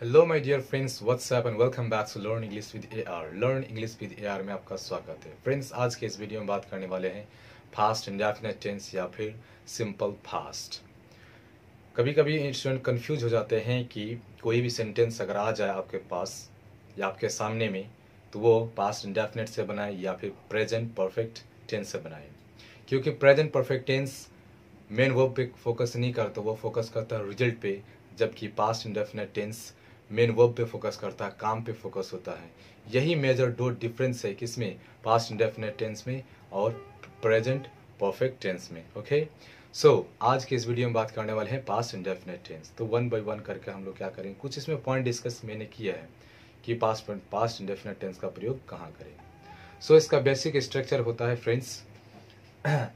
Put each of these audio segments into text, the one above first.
Hello my dear friends, what's up and welcome back to learn English with AR. Learn English with AR में आपका स्वागत है। Friends, आज के इस वीडियो में बात करने वाले हैं फास्ट इंडेफिनिट टेंस या फिर सिंपल फास्ट। कभी कभी स्टूडेंट कंफ्यूज हो जाते हैं कि कोई भी सेंटेंस अगर आ जाए आपके पास या आपके सामने में तो वो पास्ट इंडेफिनिट से बनाए या फिर प्रेजेंट परफेक्ट टेंस से बनाए। क्योंकि present perfect tense main verb पे फोकस नहीं करता, वो फोकस करता है रिजल्ट पे, जबकि past indefinite tense main verb पे फोकस करता है, काम पे फोकस होता है। यही मेजर दो डिफरेंस है किसमें, पास्ट इंडेफिनिट टेंस में और प्रेजेंट परफेक्ट टेंस में। ओके, सो आज के इस वीडियो में बात करने वाले हैं पास्ट इंडेफिनिट टेंस। तो वन बाय वन करके हम लोग क्या करेंगे, कुछ इसमें पॉइंट डिस्कस मैंने किया है कि पास्ट इंडेफिनिट टेंस का प्रयोग कहाँ करें। सो इसका बेसिक स्ट्रक्चर होता है friends,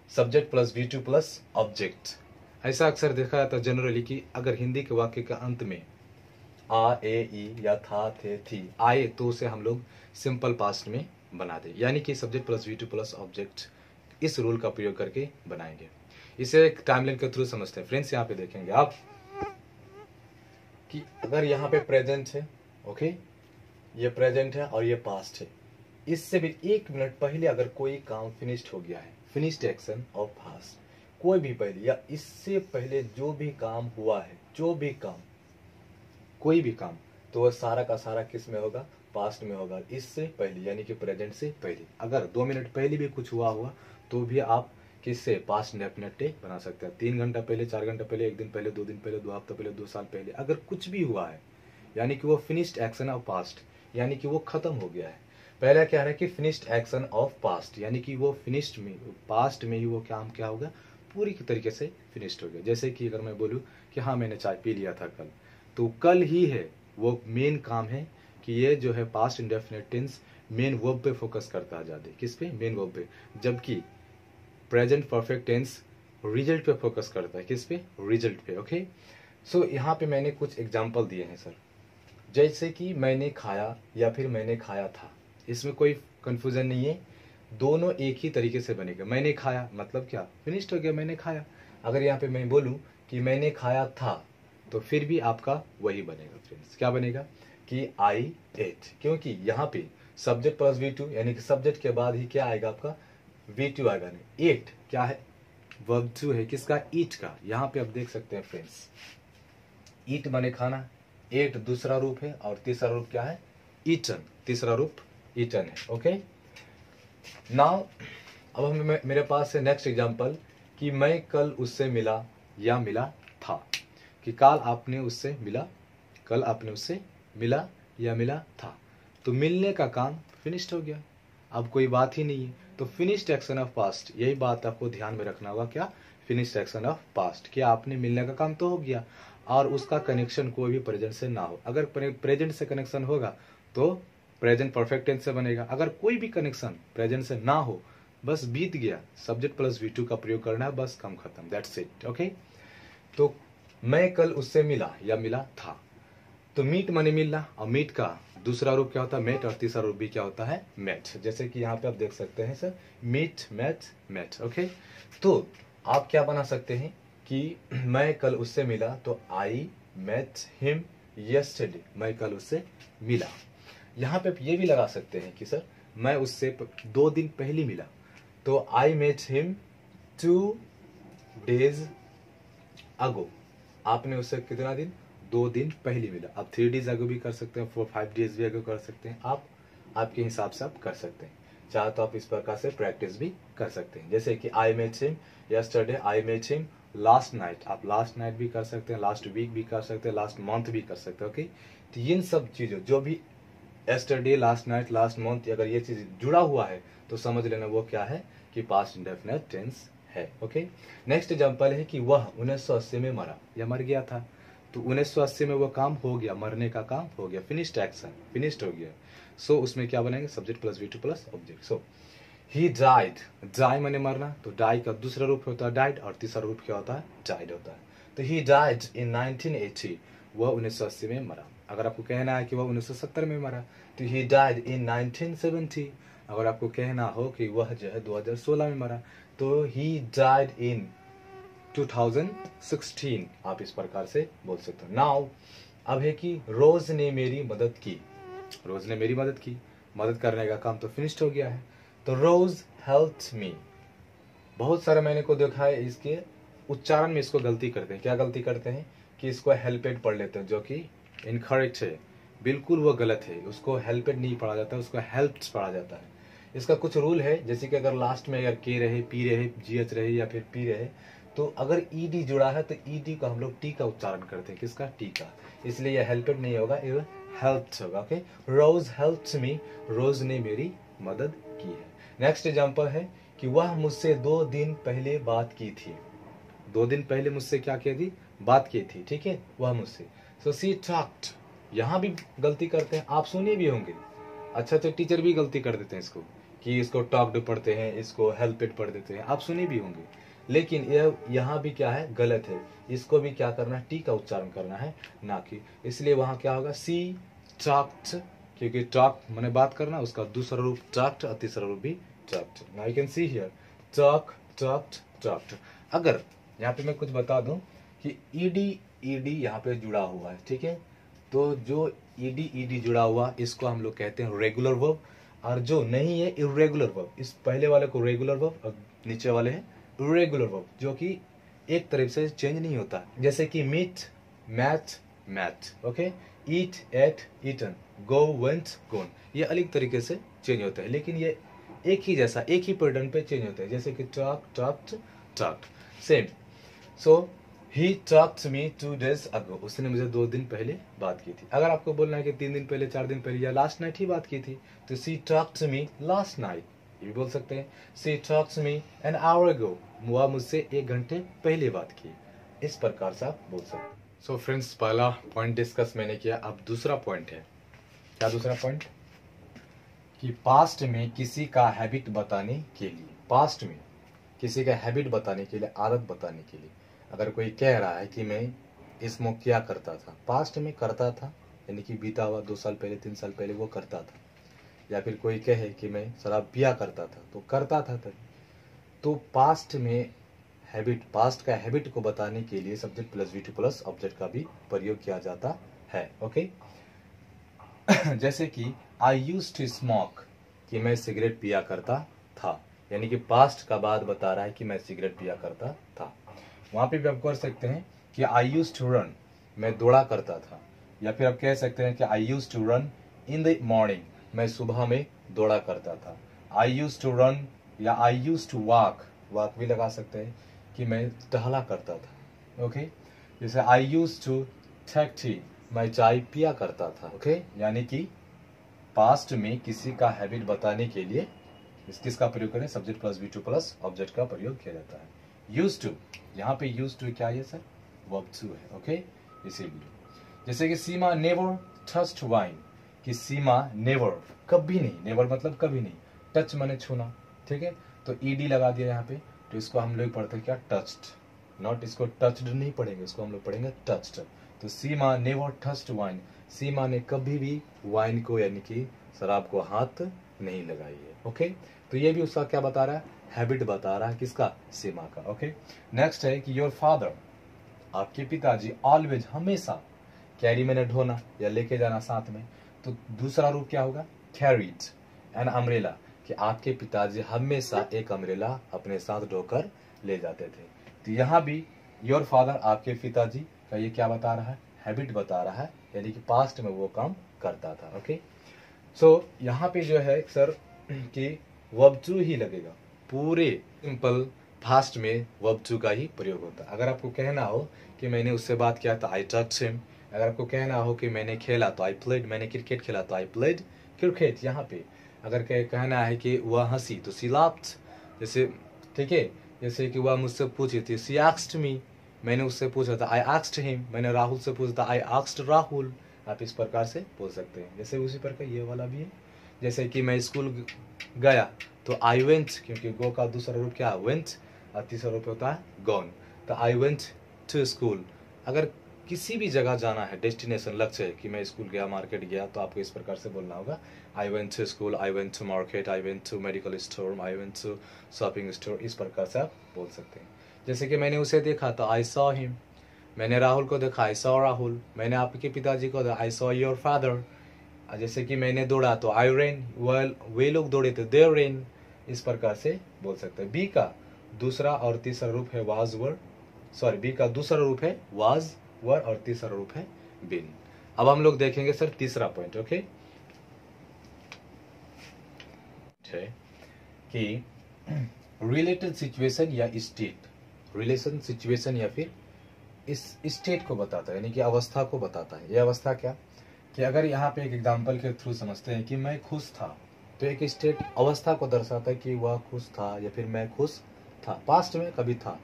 subject plus V2 plus object. ऐसा अक्सर देखा जाता है जनरली कि अगर हिंदी के वाक्य के अंत में आ, ए, ई या था, थे, थी आए तो उसे हम लोग सिंपल पास्ट में बना दें, यानी कि subject plus V2 plus object. इस रूल का प्रयोग करके बनाएंगे। इसे एक टाइमलाइन के थ्रू समझते हैं। फ्रेंड्स, यहाँ पे देखेंगे आप कि अगर यहाँ पे प्रेजेंट है, ओके, ये प्रेजेंट है और ये पास्ट है, इससे भी 1 मिनट पहले अगर कोई काम फिनिश्ड हो गया है, फिनिश्ड एक्शन ऑफ पास्ट, कोई भी पहले या इससे पहले जो भी काम हुआ है, जो भी काम, कोई भी काम, तो वह सारा का सारा किस में होगा, पास्ट में होगा, इससे पहले यानी कि प्रेजेंट से पहले। अगर 2 मिनट पहले भी कुछ हुआ तो भी आप किससे पास्ट इंडेफिनिट बना सकते हैं। 3 घंटा पहले, 4 घंटा पहले, 1 दिन पहले, 2 दिन पहले, 2 हफ्ता पहले, 2 साल पहले, अगर कुछ भी हुआ है यानी कि वो फिनिश्ड एक्शन ऑफ पास्ट, यानी कि वो खत्म हो गया है। पहला क्या है कि फिनिश्ड एक्शन ऑफ पास्ट, यानी कि वो फिनिश्ड में, पास्ट में ही वो काम क्या होगा, पूरी तरीके से फिनिश्ड हो गया। जैसे कि अगर मैं बोलूँ कि हाँ मैंने चाय पी लिया था कल, तो कल ही है वो मेन काम है कि ये जो है past indefinite tense main verb पे फोकस करता है ज्यादा। किस पे, मेन वर्ब पे, जबकि प्रेजेंट परफेक्ट टेंस रिजल्ट पे फोकस करता है। किस पे, रिजल्ट पे। ओके, सो यहाँ पे मैंने कुछ एग्जांपल दिए हैं सर, जैसे कि मैंने खाया या फिर मैंने खाया था। इसमें कोई कंफ्यूजन नहीं है, दोनों एक ही तरीके से बनेगा। मैंने खाया मतलब क्या, फिनिश्ड हो गया, मैंने खाया। अगर यहाँ पे मैं बोलूँ कि मैंने खाया था तो फिर भी आपका वही बनेगा फ्रेंड्स। क्या बनेगा कि आई एट, क्योंकि यहाँ पे सब्जेक्ट प्लस V2 यानी कि सब्जेक्ट के बाद ही क्या आएगा, आपका V2 आएगा। नहीं, एट क्या है, वर्ब 2 है, किसका, ईट का। यहाँ पे आप देख सकते हैं फ्रेंड्स, ईट माने खाना, एट दूसरा रूप है और तीसरा रूप क्या है, ईटन, तीसरा रूप ईटन है। ओके, नाउ अब हम मेरे पास है नेक्स्ट एग्जांपल कि मैं कल उससे मिला या मिला था। कि कल आपने उससे मिला, कल आपने उससे मिला या मिला था, तो मिलने का काम फिनिश्ड हो गया, अब कोई बात ही नहीं है। तो फिनिश्ड एक्शन ऑफ पास्ट, यही बात आपको ध्यान में रखना होगा। क्या, फिनिश्ड एक्शन ऑफ पास्ट, क्या आपने मिलने का काम तो हो गया और उसका कनेक्शन कोई भी प्रेजेंट से ना हो। अगर प्रेजेंट से कनेक्शन होगा तो प्रेजेंट परफेक्ट टेंस से बनेगा। अगर कोई भी कनेक्शन प्रेजेंट से ना हो, बस बीत गया, सब्जेक्ट प्लस V2 का प्रयोग करना है, बस काम खत्म, दैट्स इट। ओके, तो मैं कल उससे मिला या मिला था, तो मीट माने मिलना, और मीट का दूसरा रूप क्या होता है, मेट, और तीसरा रूप भी क्या होता है, मेट। जैसे कि यहाँ पे आप देख सकते हैं sir, meet, met, met. Okay, तो आप क्या बना सकते हैं कि मैं कल उससे मिला, तो आई मेट हिम यस्टरडे, मैं कल उससे मिला। यहाँ पे ये भी लगा सकते हैं कि सर मैं उससे 2 दिन पहले मिला, तो आई मेट हिम 2 days अगो, आपने उससे कितना दिन, 2 दिन पहले मिला। आप 3 days अगो भी कर सकते हैं, 4-5 days भी अगो कर सकते हैं, आप आपके हिसाब से आप कर सकते हैं। चाहे तो आप इस प्रकार से प्रैक्टिस भी कर सकते हैं। जैसे कि I met him yesterday, I met him last night, आप लास्ट नाइट भी कर सकते हैं, लास्ट वीक भी कर सकते हैं, लास्ट मंथ भी कर सकते हैं। ओके, तो इन सब चीज़ों जो भी yesterday, last night, last month, अगर ये चीज़ जुड़ा हुआ है तो समझ लेना वो क्या है कि पास्ट इंडेफिनिट टेंस है। ओके, नेक्स्ट एग्जांपल है कि वह 1980 में मरा या मर गया था, तो 1980 में वो काम हो गया, मरने का काम हो गया, फिनिश्ड एक्शन, फिनिश्ड हो गया। सो उसमें क्या बनेंगे, subject plus V2 plus object. So he died, die माने मरना, तो डाई का दूसरा रूप होता है डाइड, और तीसरा रूप क्या होता है, डाइड होता है। तो ही डाइड इन 1980, वह 1980 में मरा। अगर आपको कहना है कि वह 1970 में मरा, तो ही डाइड इन 1970। अगर आपको कहना हो कि वह जो है 2016 में मरा, तो ही डाइड इन 2016, आप इस प्रकार से बोल सकते हो। नाउ अब है कि रोज ने मेरी मदद की, रोज ने मेरी मदद की, मदद करने का काम तो फिनिश्ड हो गया है। तो रोज हेल्प्ड मी। बहुत सारे मैंने को देखा है इसके उच्चारण में इसको गलती करते हैं। क्या गलती करते हैं कि इसको हेल्पेड पढ़ लेते हैं, जो कि इनकरेक्ट है, बिल्कुल वो गलत है। उसको हेल्पेड नहीं पढ़ा जाता है, उसको हेल्प्ड पढ़ा जाता है। इसका कुछ रूल है, जैसे कि अगर लास्ट में अगर के रहे, पी रहे, जीएच रहे या फिर पी रहे, तो अगर ईडी जुड़ा है तो ईडी को हम लोग टी का उच्चारण करते हैं। किसका? टी का। इसलिए यह हेल्पेड नहीं होगा, ये हेल्प्ड होगा। ओके, रोज हेल्प्ड मी, रोज ने मेरी मदद की है। नेक्स्ट एग्जांपल है कि वह मुझसे 2 दिन पहले बात की थी। 2 दिन पहले मुझसे क्या की थी? बात की थी। ठीक है, वह मुझसे। सो सी टॉक्ड। यहाँ भी गलती करते हैं, आप सुने भी होंगे। अच्छा, तो टीचर भी गलती कर देते हैं इसको, कि इसको टॉक्ड पढ़ते हैं, इसको हेल्पेड पढ़ देते हैं, आप सुने भी होंगे। लेकिन यह यहाँ भी क्या है? गलत है। इसको भी क्या करना है? टी का उच्चारण करना है, ना कि। इसलिए वहां क्या होगा? सी टॉक्ड, क्योंकि टॉक मैंने बात करना, उसका दूसरा रूप टॉक्ड और तीसरा रूप भी talked. Now you can see here talk, talked, talked. अगर यहाँ पे मैं कुछ बता दूं कि ईडी ईडी यहाँ पे जुड़ा हुआ है, ठीक है, तो जो ईडी ईडी जुड़ा हुआ इसको हम लोग कहते हैं रेगुलर वर्ब, और जो नहीं है इरेगुलर वर्ब। इस पहले वाले को रेगुलर वर्ब और नीचे वाले हैं इरेगुलर वर्ब, जो कि एक तरफ से चेंज नहीं होता। जैसे कि मीट, मैथ, मैथ। ओके, ईट, एट, ईटन, गो, वेंट, गोन। ये अलग तरीके से चेंज होता है, लेकिन ये एक ही जैसा, एक ही पैटर्न पे चेंज होता है। जैसे कि talk, talked, talked, same. So he talked me 2 days ago। उसने मुझे 2 दिन पहले बात की थी। अगर आपको बोलना है कि 3 दिन पहले, 4 दिन पहले या लास्ट नाइट ही बात की थी, तो she talked me last night, ये भी बोल सकते हैं। She talked me an hour ago। वह मुझसे 1 घंटे पहले बात की। इस प्रकार से आप बोल सकते हैं। सो फ्रेंड्स, पहला पॉइंट डिस्कस मैंने किया। अब दूसरा पॉइंट है, क्या दूसरा पॉइंट? कि पास्ट में किसी का हैबिट बताने के लिए, पास्ट में किसी का हैबिट बताने के लिए, आदत बताने के लिए, अगर कोई कह रहा है कि मैं इसमें क्या करता था, पास्ट में करता था, यानी कि बीता हुआ 2 साल पहले, 3 साल पहले वो करता था, या फिर कोई कहे कि मैं शराब पिया करता था, तो करता था तभी। तो पास्ट में हैबिट, पास्ट का हैबिट को बताने के लिए subject plus V2 plus object का भी प्रयोग किया जाता है। ओके, जैसे कि आई यूज्ड टू स्मोक, कि मैं सिगरेट पिया करता था, यानी कि पास्ट का बात बता रहा है कि मैं सिगरेट पिया करता था। वहां पे भी आप कर सकते हैं कि आई यूज्ड टू रन, मैं दौड़ा करता था, या फिर आप कह सकते हैं कि I used to run in the morning, मैं सुबह में दौड़ा करता था। आई यूज्ड टू रन या I used to walk, walk भी लगा सकते हैं कि मैं टहला करता था। ओके, जैसे I used to take tea, मैं चाय पिया करता था। ओके, यानी कि पास्ट में किसी का हैबिट बताने के लिए किसका प्रयोग करें? Subject plus V2 plus object का प्रयोग किया जाता है। यूज्ड टू, यहाँ पे यूज्ड टू क्या है सर? वर्ब टू है। ओके, इसीलिए जैसे कि सीमा नेवर टच्ड वाइन, कि सीमा नेवर, कभी नहीं, नेवर मतलब कभी नहीं, टच माने छूना, ठीक है, तो ईडी लगा दिया यहाँ पे, तो इसको हम लोग पढ़ते हैं क्या? टच्ड, नॉट इसको टच्ड नहीं पढ़ेंगे, इसको हम लोग पढ़ेंगे टच्ड। तो सीमा नेवर टच्ड वाइन, सीमा ने कभी भी वाइन को यानी कि शराब को हाथ नहीं लगाई है। ओके, तो ये भी उसका क्या बता रहा है? हैबिट बता रहा है, किसका? सीमा का। ओके, नेक्स्ट है कि योर फादर, आपके पिताजी, ऑलवेज, हमेशा, कैरी मैंने ढोना या लेके जाना साथ में, तो दूसरा रूप क्या होगा? कैरीड एन अम्ब्रेला, कि आपके पिताजी हमेशा एक अम्ब्रेला अपने साथ ढोकर ले जाते थे। तो यहाँ भी योर फादर, आपके पिताजी का ये क्या बता रहा है? हैबिट बता रहा है, यानी कि पास्ट में वो काम करता था। ओके, सो यहाँ पे जो है सर कि वर्ब टू ही लगेगा, पूरे सिंपल फास्ट में वर्ब टू का ही प्रयोग होता है। अगर आपको कहना हो कि मैंने उससे बात किया तो आई टच्ड हिम, अगर आपको कहना हो कि मैंने खेला तो आई प्लेड, मैंने क्रिकेट खेला तो आई प्लेड क्रिकेट। यहाँ पे अगर कहना है कि वह हंसी तो सी लाफ्ड, जैसे, ठीक है, जैसे कि वह मुझसे पूछी थी, सी आस्क्ड मी, मैंने उससे पूछा था, आई आस्क्ड हिम, मैंने राहुल से पूछा था, आई आस्क्ड राहुल। आप इस प्रकार से बोल सकते हैं। जैसे उसी प्रकार ये वाला भी है, जैसे कि मैं स्कूल गया तो आई वेंट, क्योंकि गो का दूसरा रूप क्या है? वेंट, और तीसरा रूप होता है गॉन, तो आई वेंट टू स्कूल। अगर किसी भी जगह जाना है, डेस्टिनेशन, लक्ष्य है कि मैं स्कूल गया, मार्केट गया, तो आपको इस प्रकार से बोलना होगा, I went to school, I went to market, I went to medical store, I went to shopping store. इस प्रकार से आप बोल सकते हैं। जैसे कि मैंने उसे देखा तो आई सॉ हिम, मैंने राहुल को देखा, आई सॉ राहुल। मैंने आपके पिताजी को देखा, आई सॉ योर फादर। जैसे कि मैंने दौड़ा तो आई रेन, वे लोग दौड़े तो दे रेन। इस प्रकार से बोल सकते हैं। बी का दूसरा और तीसरा रूप है वाज वर, सॉरी बी का दूसरा रूप है वाज वर और तीसरा रूप है बीन। अब हम लोग देखेंगे सर तीसरा पॉइंट। ओके, कि रिलेटेड सिचुएशन या स्टेट, रिलेशन सिचुएशन या फिर इस स्टेट को बताता है, यानी कि अवस्था को बताता है। यह अवस्था क्या, कि अगर यहाँ पे एक एग्जाम्पल के थ्रू समझते हैं कि मैं खुश था, तो एक स्टेट अवस्था को दर्शाता है कि वह खुश था या फिर मैं खुश था, पास्ट में कभी था।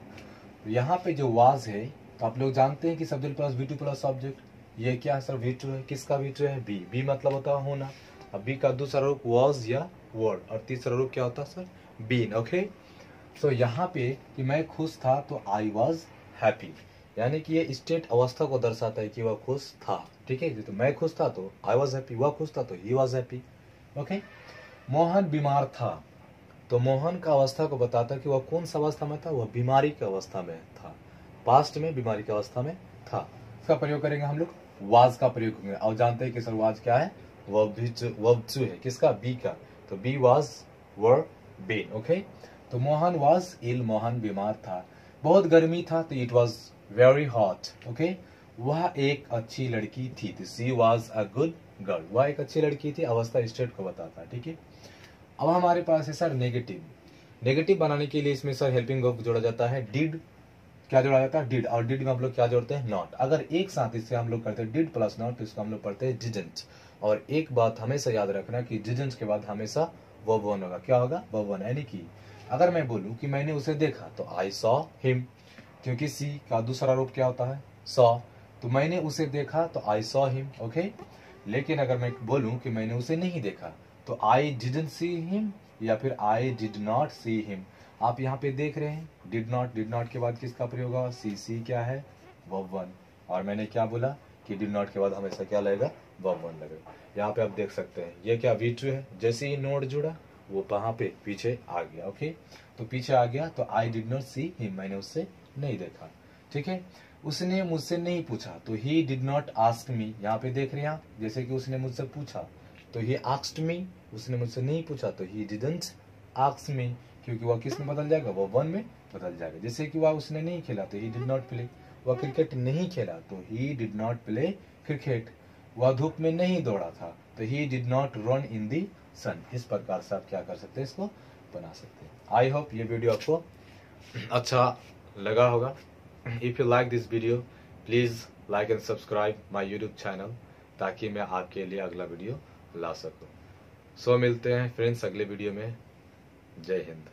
यहाँ पे जो वाज है, तो आप लोग जानते हैं कि subject plus V two plus object, ये क्या है सर, वी टू है। किसका वी टू है, बी। बी मतलब होता है होना। अब बी का दूसरा रूप वाज या वर्ड और तीसरा रूप क्या होता है सर, बीन। ओके, तो यहाँ पे कि मैं खुश था तो आई वॉज हैप्पी, यानी कि ये स्टेट अवस्था को दर्शाता है कि वह खुश था। ठीक है, तो मैं खुश था तो आई वॉज हैप्पी, वह खुश था तो he was happy. Okay, Mohan बीमार था, तो मोहन का अवस्था को बताता है कि वह कौन सा अवस्था में था, वह बीमारी की अवस्था में था, पास्ट में बीमारी की अवस्था में था। इसका प्रयोग करेंगे हम लोग, वाज का प्रयोग करेंगे। और जानते हैं कि सर वाज क्या है, वर्ब टू है। किसका, बी का, तो B was were been. Okay, तो मोहन वाज इल, मोहन बीमार था। बहुत गर्मी था तो it was very hot. Okay, वह एक अच्छी लड़की थी, तो she was a good girl, वह एक अच्छी लड़की थी, अवस्था स्टेट को बताता है। ठीक है, अब हमारे पास है सर नेगेटिव। नेगेटिव बनाने के लिए इसमें सर हेल्पिंग वर्ब जोड़ा जाता है, डिड। क्या जोड़ा जाता है, डिड। और डिड में हम लोग क्या जोड़ते हैं, नॉट। अगर एक साथ इससे हम लोग करते हैं डिड प्लस नॉट, तो इसको हम लोग पढ़ते हैं डिडंट। और एक बात हमेशा याद रखना कि डिडंट के बाद हमेशा वर्ब वन होगा। क्या होगा, वर्ब वन। यानी कि अगर मैं बोलूं कि मैंने उसे देखा तो आई सॉ हिम, क्योंकि सी का दूसरा रूप क्या होता है, सॉ। तो मैंने उसे देखा तो आई सॉ हिम। ओके, लेकिन अगर मैं बोलूं कि मैंने उसे नहीं देखा तो आई डिडंट सी हिम या फिर I did not see him. आप यहाँ पे देख रहे हैं डिड नॉट के बाद किसका प्रयोग होगा, सी क्या है, वर्ब वन। और मैंने क्या बोला कि डिड नॉट के बाद हमेशा क्या लगेगा, वर्ब वन लगेगा। यहाँ पे आप देख सकते हैं ये क्या, वी टू है। जैसे ही नोट जुड़ा वो वहां पे पीछे आ गया। ओके, तो पीछे आ गया तो I did not see him, मैंने उससे नहीं देखा। ठीक है, उसने मुझसे नहीं पूछा तो he did not ask me. यहाँ पे देख रहे हैं आप, जैसे कि उसने मुझसे पूछा तो ही आस्क्ड मी, उसने मुझसे नहीं पूछा तो ही डिडंट आस्क मी, क्योंकि वह किस में बदल जाएगा, वह वन में बदल जाएगा। जैसे कि वह उसने नहीं खेला तो ही डिड नॉट प्ले, वह क्रिकेट नहीं खेला तो he did not play cricket, वह धूप में नहीं दौड़ा था तो he did not run in the sun. इस प्रकार से आप क्या कर सकते हैं, इसको बना सकते हैं। आई होप ये वीडियो आपको अच्छा लगा होगा। If you like this video please like and subscribe my YouTube channel, ताकि मैं आपके लिए अगला वीडियो ला सकूं। सो मिलते हैं फ्रेंड्स अगले वीडियो में। जय हिंद।